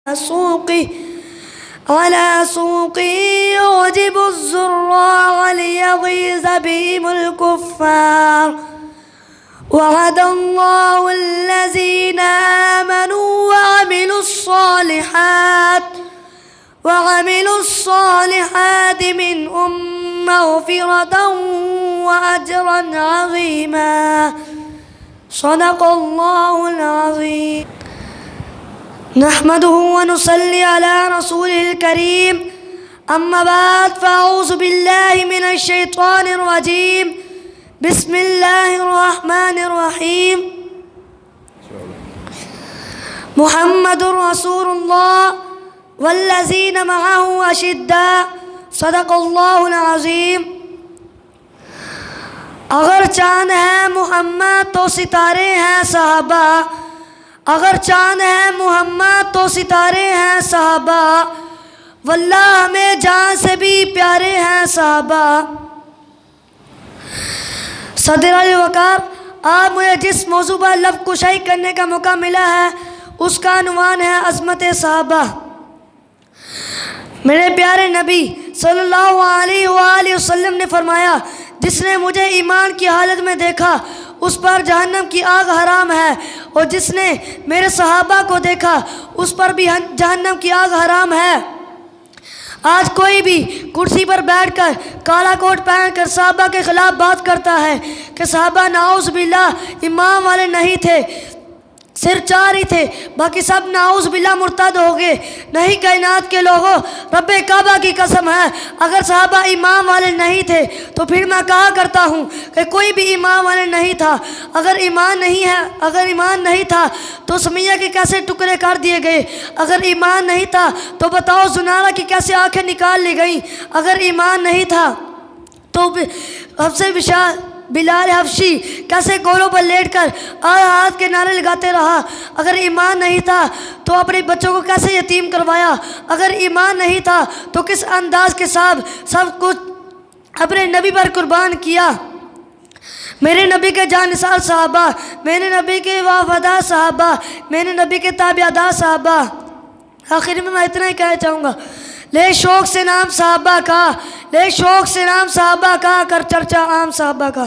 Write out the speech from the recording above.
سوقه يعجب الزراع ليغيظ بهم الكفار. وعد الله الذين آمنوا وعملوا الصالحات منهم مغفرة وأجرا عظيما. صدق الله العظيم. نحمده ونصلي على رسوله الكريم. أما بعد فأعوذ بالله من الشيطان الرجيم. بسم الله الرحمن الرحيم. محمد رسول الله والذين معه أشداء. صدق اللہ العظیم. اگر چاند ہے محمد تو ستارے ہیں صحابہ. اگر چاند ہے محمد تو ستارے ہیں صحابہ. واللہ ہمیں جان سے بھی پیارے ہیں صحابہ. صدر الوقار، آج مجھے جس موضوع پر لب کشائی کرنے کا موقع ملا ہے اس کا عنوان ہے عظمت صحابہ. میرے پیارے نبی صلی اللہ علیہ وآلہ وسلم نے فرمایا، جس نے مجھے ایمان کی حالت میں دیکھا اس پر جہنم کی آگ حرام ہے، اور جس نے میرے صحابہ کو دیکھا اس پر بھی جہنم کی آگ حرام ہے. آج کوئی بھی کرسی پر بیٹھ کر کالا کوٹ پہن کر صحابہ کے خلاف بات کرتا ہے کہ صحابہ نعوذ باللہ ایمان والے نہیں تھے، صرف 4 ہی تھے، باقی سب نعوذ باللہ مرتد ہو گئے. نہیں، کائنات کے لوگوں، رب کعبہ کی قسم ہے، اگر صحابہ ایمان والے نہیں تھے تو پھر میں کہا کرتا ہوں کہ کوئی بھی ایمان والے نہیں تھا. اگر ایمان نہیں تھا تو سمیہ کے کیسے ٹکڑے کر دیے گئے؟ اگر ایمان نہیں تھا تو بتاؤ زنارہ کی کیسے آنکھیں نکال لی گئیں؟ اگر ایمان نہیں تھا تو بلال حبشی کیسے گولوں پر لیٹ کر ہاتھ کے نعرے لگاتے رہا؟ اگر ایمان نہیں تھا تو اپنے بچوں کو کیسے یتیم کروایا؟ اگر ایمان نہیں تھا تو کس انداز کے ساتھ سب کچھ اپنے نبی پر قربان کیا؟ میرے نبی کے جانثار صحابہ، میرے نبی کے وفادار صحابہ، میرے نبی کے تابعدار صحابہ. آخر میں اتنا ہی کہنا چاہوں گا، لے شوق سے نام صحابہ کا، لے شوق سے نام صحابہ کا، کر چرچا عام صحابہ کا.